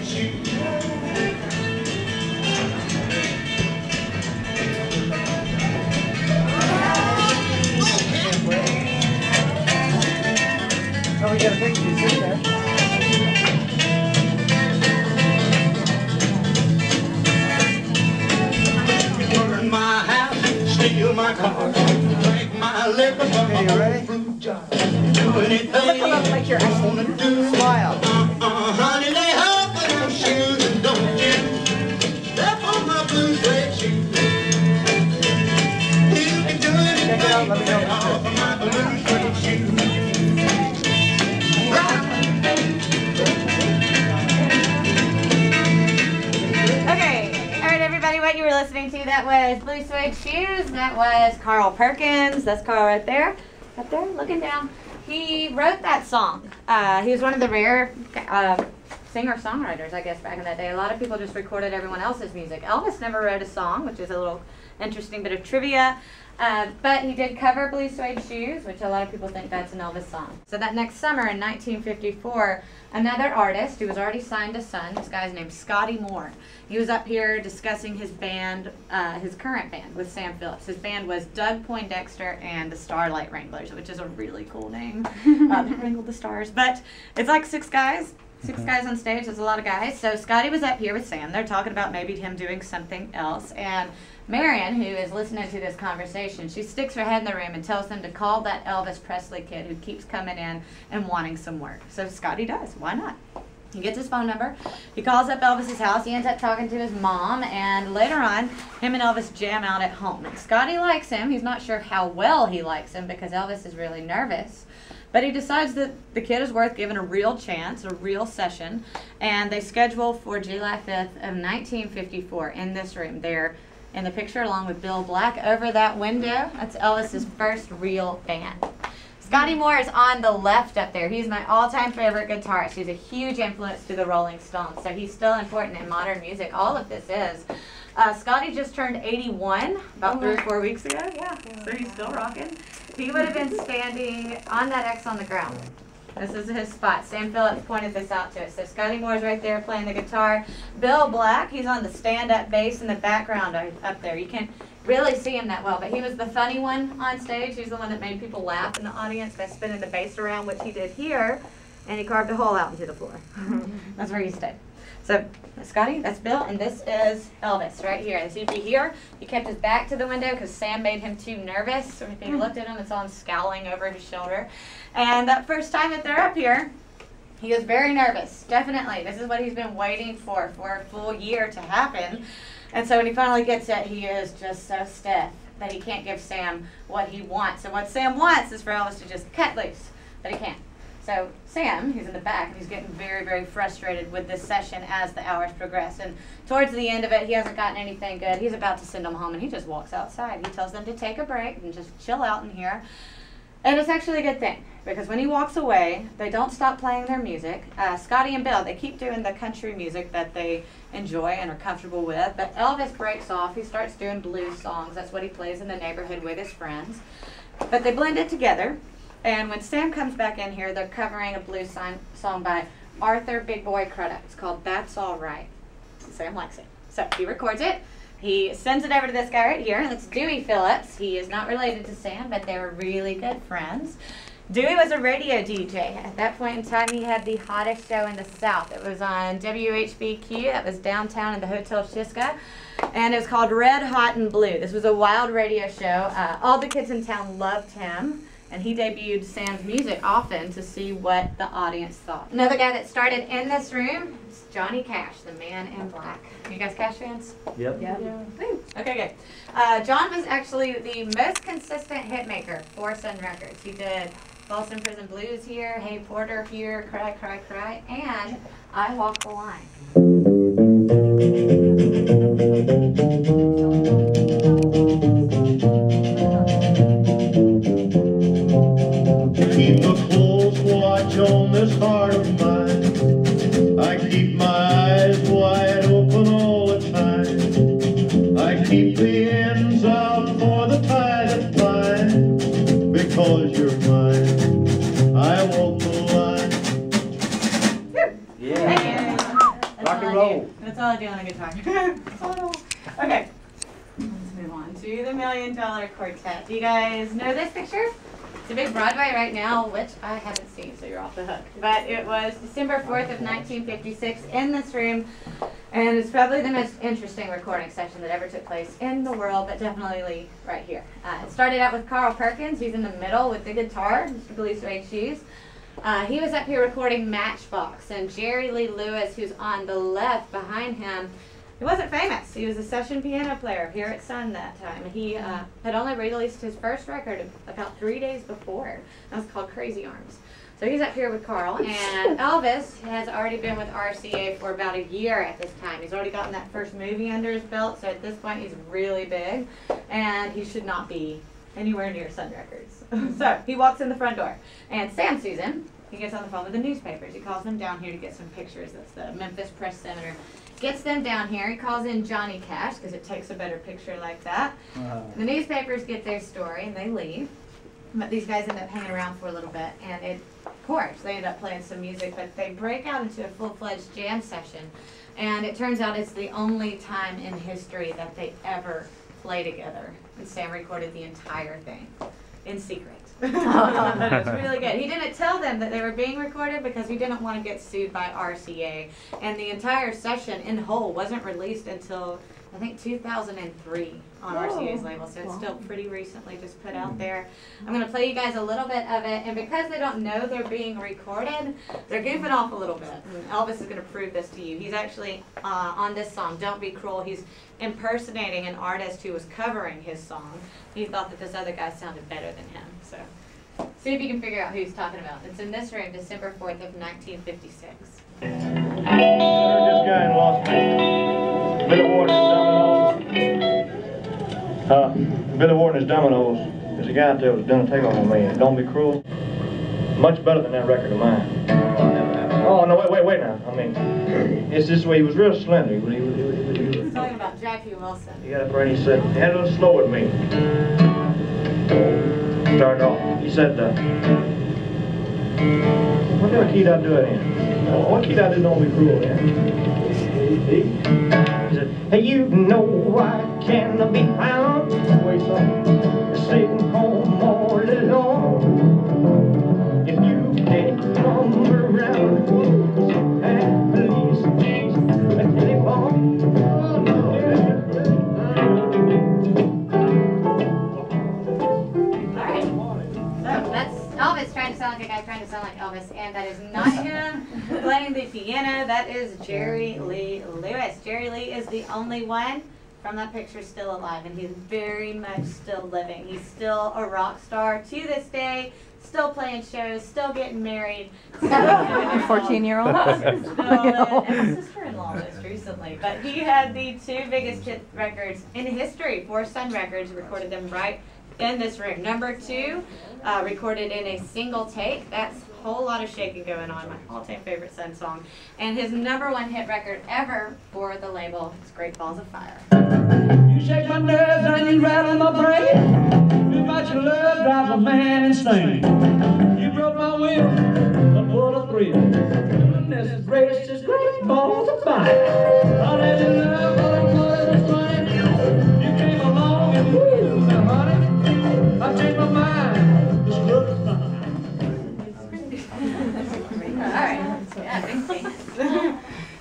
shoes. Oh, we got a picture, you see there. Burn my house, steal my car, drink my liquor from my fruit jar. Do anything you wanna do. Smile. Honey, they help with them shoes, and don't you step on my blue suede shoes. You can do anything but get off of my blue suede shoes. What you were listening to, that was Blue Suede Shoes. That was Carl Perkins. That's Carl right there. Up there, looking down. He wrote that song. He was one of the rare singer-songwriters, I guess, back in that day. A lot of people just recorded everyone else's music. Elvis never wrote a song, which is a little interesting bit of trivia. But he did cover Blue Suede Shoes, which a lot of people think that's an Elvis song. So that next summer in 1954, another artist who was already signed to Sun, this guy's named Scotty Moore. He was up here discussing his band, his current band with Sam Phillips. His band was Doug Poindexter and the Starlight Wranglers, which is a really cool name. They wrangled the stars. But it's like six guys. Six guys on stage, there's a lot of guys. So Scotty was up here with Sam. They're talking about maybe him doing something else. And Marion, who is listening to this conversation, she sticks her head in the room and tells them to call that Elvis Presley kid who keeps coming in and wanting some work. So Scotty does. Why not? He gets his phone number. He calls up Elvis's house. He ends up talking to his mom. And later on, him and Elvis jam out at home. And Scotty likes him. He's not sure how well he likes him because Elvis is really nervous. But he decides that the kid is worth giving a real chance, a real session, and they schedule for July 5th of 1954 in this room. They're in the picture along with Bill Black over that window. That's Elvis's first real band. Scotty Moore is on the left up there. He's my all-time favorite guitarist. He's a huge influence to the Rolling Stones, so he's still important in modern music. All of this is. Scotty just turned 81 about 3 or 4 weeks ago. Yeah, so he's still rocking. He would have been standing on that X on the ground. This is his spot. Sam Phillips pointed this out to us. So Scotty Moore's right there playing the guitar. Bill Black, he's on the stand-up bass in the background up there. You can't really see him that well, but he was the funny one on stage. He's the one that made people laugh in the audience by spinning the bass around, which he did here, and he carved a hole out into the floor. That's where he stayed. So, Scotty, that's Bill, and this is Elvis right here. As you can hear, he kept his back to the window because Sam made him too nervous. So if you looked at him, it's on scowling over his shoulder. And that first time that they're up here, he is very nervous, definitely. This is what he's been waiting for a full year to happen. And so when he finally gets it, he is just so stiff that he can't give Sam what he wants. And what Sam wants is for Elvis to just cut loose, but he can't. So Sam, he's in the back, and he's getting very, very frustrated with this session as the hours progress. And towards the end of it, he hasn't gotten anything good. He's about to send them home, and he just walks outside. He tells them to take a break and just chill out in here. And it's actually a good thing, because when he walks away, they don't stop playing their music. Scotty and Bill, they keep doing the country music that they enjoy and are comfortable with. But Elvis breaks off. He starts doing blues songs. That's what he plays in the neighborhood with his friends. But they blend it together. And when Sam comes back in here, they're covering a blues song by Arthur Big Boy Crudup. It's called That's All Right. Sam likes it. So he records it. He sends it over to this guy right here. That's Dewey Phillips. He is not related to Sam, but they were really good friends. Dewey was a radio DJ. At that point in time, he had the hottest show in the South. It was on WHBQ. That was downtown in the Hotel Shiska. And it was called Red, Hot, and Blue. This was a wild radio show. All the kids in town loved him. And he debuted Sam's music often to see what the audience thought. Another guy that started in this room is Johnny Cash, the Man in Black. You guys Cash fans? Yep. Yeah. Okay, good. John was actually the most consistent hit maker for Sun Records. He did Folsom Prison Blues here, Hey Porter here, Cry, Cry, Cry, and I Walk the Line. Keep a close watch on this heart of mine. I keep my eyes wide open all the time. I keep the ends out for the tide that flies. Because you're mine, I walk the line. Yeah. Thank you. Rock roll. That's all I do on a guitar. Okay. Let's move on to the $1 Million Quartet. Do you guys know this picture? It's a big Broadway right now, which I haven't seen, so you're off the hook. But it was December 4th of 1956 in this room, and it's probably the most interesting recording session that ever took place in the world, but definitely right here. It started out with Carl Perkins, who's in the middle with the guitar, Mr. Blue Suede Shoes. He was up here recording Matchbox, and Jerry Lee Lewis, who's on the left behind him, he wasn't famous. He was a session piano player here at Sun that time. He had only released his first record about 3 days before. That was called Crazy Arms. So he's up here with Carl, and Elvis has already been with RCA for about a year at this time. He's already gotten that first movie under his belt, so at this point he's really big, and he should not be anywhere near Sun Records. So he walks in the front door, and Sam sees him. He gets on the phone with the newspapers. He calls them down here to get some pictures. That's the Memphis Press Center. Gets them down here. He calls in Johnny Cash because it takes a better picture like that. The newspapers get their story and they leave. But these guys end up hanging around for a little bit, and of course, they end up playing some music, but they break out into a full-fledged jam session. And it turns out it's the only time in history that they ever play together. And Sam recorded the entire thing in secret. It was really good. He didn't tell them that they were being recorded because he didn't want to get sued by RCA. And the entire session in whole wasn't released until, I think, 2003 on RCA's label. So it's still pretty recently just put out there. I'm going to play you guys a little bit of it. And because they don't know they're being recorded, they're goofing off a little bit. And Elvis is going to prove this to you. He's actually, on this song, Don't Be Cruel, he's impersonating an artist who was covering his song. He thought that this other guy sounded better than him. So see if you can figure out who he's talking about. It's in this room, December 4th of 1956. I heard this guy in Las Vegas. Billy Ward and his Dominoes. Billy Ward and his Dominoes. There's a guy out there who's done a takeoff on me. Don't Be Cruel. Much better than that record of mine. Oh, no, wait now. I mean, it's this way. He was real slender. He was talking about Jackie Wilson. He got up there and he said, he had a little slow with me. Started off. He said, what kind of key did I do it in? What key did I do Don't Be Cruel in? He said, hey, you know I can't be found. Wait, sitting home all alone. If you can't come around, at least a telephone. Elvis trying to sound like a guy trying to sound like Elvis, and that is not him playing the piano. That is Jerry Lee Lewis. Jerry Lee is the only one from that picture still alive, and he's very much still living. He's still a rock star to this day, still playing shows, still getting married. 14-year-old. And his sister-in-law most recently. But he had the two biggest hit records in history for Sun Records, recorded them right in this room. Number 2, recorded in a single take. That's a whole lot of shaking going on. My all-time favorite Sun song. And his number 1 hit record ever for the label is Great Balls of Fire. You shake my nerves and you rattle my brain. Too much love drives a man insane. You broke my will, but what a thrill. Goodness gracious, great balls of fire. I let you love, but more than funny. You came along and woo, now honey, I changed my mind. This looks fine. All right. Yeah, big thing.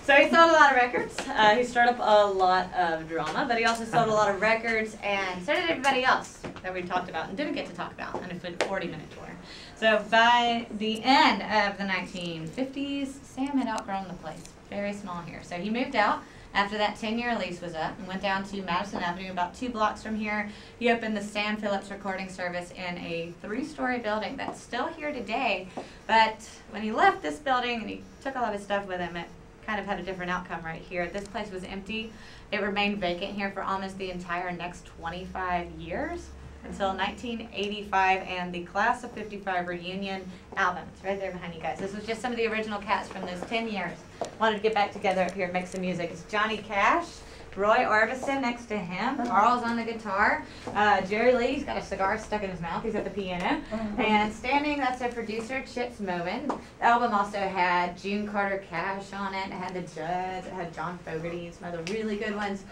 So he sold a lot of records. He stirred up a lot of drama, but he also sold a lot of records, and so did everybody else that we talked about and didn't get to talk about on a 40-minute tour. So by the end of the 1950s, Sam had outgrown the place. Very small here. So he moved out after that 10-year lease was up and went down to Madison Avenue, about 2 blocks from here. He opened the Sam Phillips Recording Service in a 3-story building that's still here today. But when he left this building and he took all of his stuff with him, it kind of had a different outcome right here. This place was empty. It remained vacant here for almost the entire next 25 years until 1985 and the Class of 55 reunion album. It's right there behind you guys. This was just some of the original cats from those 10 years. Wanted to get back together up here and make some music. It's Johnny Cash, Roy Orbison next to him. Carl's on the guitar. Jerry Lee's got a cigar stuck in his mouth. He's at the piano. And standing, that's our producer, Chips Moen. The album also had June Carter Cash on it. It had The Judds. It had John Fogerty, some other really good ones.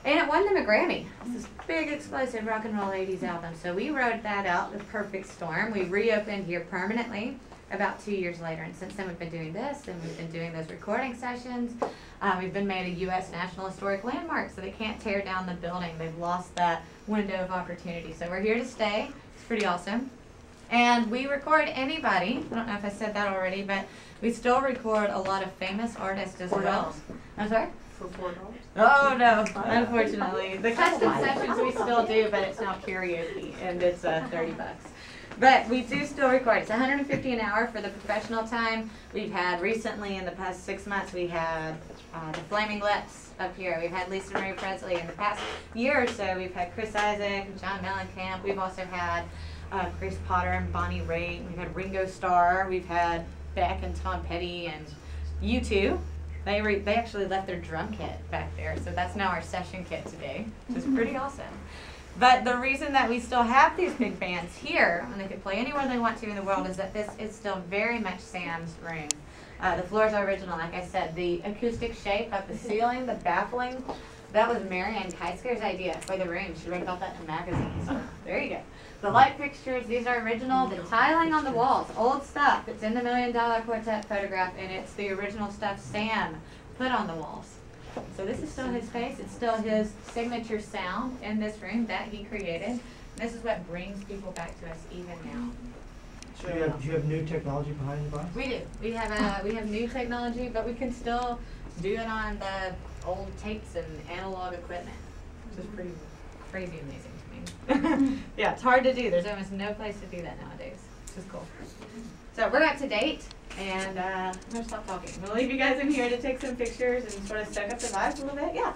And it won them a Grammy. It's this big, explosive rock and roll 80s album. So we wrote that out, The Perfect Storm. We reopened here permanently about 2 years later. And since then, we've been doing this, and we've been doing those recording sessions. We've been made a U.S. National Historic Landmark, so they can't tear down the building. They've lost that window of opportunity. So we're here to stay. It's pretty awesome. And we record anybody. I don't know if I said that already, but we still record a lot of famous artists as well. I'm sorry? For $4? Oh, no, unfortunately. The custom sessions we still do, but it's now karaoke, and it's $30. But we do still record. It's $150 an hour for the professional time. We've had recently, in the past 6 months, we had the Flaming Lips up here. We've had Lisa Marie Presley. In the past year or so, we've had Chris Isaac, John Mellencamp. We've also had Grace Potter and Bonnie Raitt. We've had Ringo Starr. We've had Beck and Tom Petty and U2. They actually left their drum kit back there, so that's now our session kit today, which is pretty awesome. But the reason that we still have these big bands here, and they can play anywhere they want to in the world, is that this is still very much Sam's room. The floors are original, like I said. The acoustic shape of the ceiling, the baffling, that was Marianne Keitzker's idea for the room. She wrote about that in a magazine, so there you go. The light fixtures, these are original. The tiling on the walls, old stuff. It's in the $1 Million Quartet photograph, and it's the original stuff Sam put on the walls. So this is still his face. It's still his signature sound in this room that he created. This is what brings people back to us even now. So do you have new technology behind the box? We do. We have new technology, but we can still do it on the old tapes and analog equipment, which is pretty crazy amazing to me. Yeah, it's hard to do. There's almost no place to do that nowadays, which is cool. So we're up to date, and I'm going to stop talking. We'll leave you guys in here to take some pictures and sort of soak up the vibes a little bit. Yeah.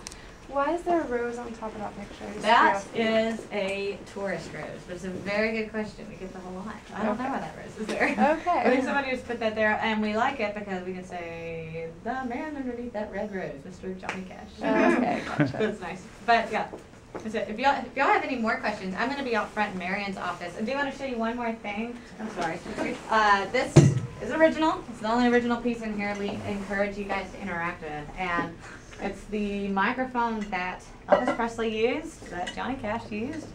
Why is there a rose on top of that picture? That is a tourist rose, but it's a very good question. We get the whole lot. I don't know why that rose is there. Okay. I think somebody just put that there, and we like it because we can say, the man underneath that red rose, Mr. Johnny Cash. Okay, gotcha. That's nice. But yeah, that's it. If y'all have any more questions, I'm going to be out front in Marion's office. I do want to show you one more thing. I'm sorry. This is original. It's the only original piece in here we encourage you guys to interact with. And it's the microphone that Elvis Presley used, that Johnny Cash used,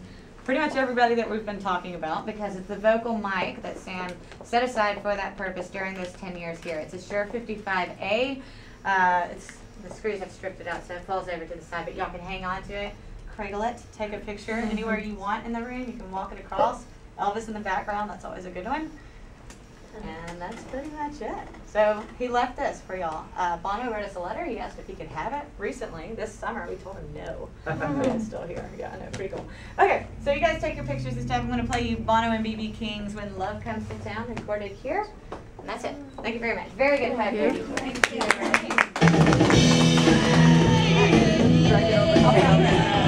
pretty much everybody that we've been talking about, because it's the vocal mic that Sam set aside for that purpose during those 10 years here. It's a Shure 55A. The screws have stripped it out, so it falls over to the side, but y'all can hang on to it, cradle it, take a picture anywhere you want in the room. You can walk it across. Elvis in the background, that's always a good one. And that's pretty much it. So he left this for y'all. Bono wrote us a letter. He asked if he could have it recently, this summer. We told him no. But it's still here. Yeah, I know, pretty cool. Okay, so you guys take your pictures this time. I'm going to play you Bono and B.B. King's When Love Comes to Town, recorded here. And that's it. Thank you very much. Very good. Thank you.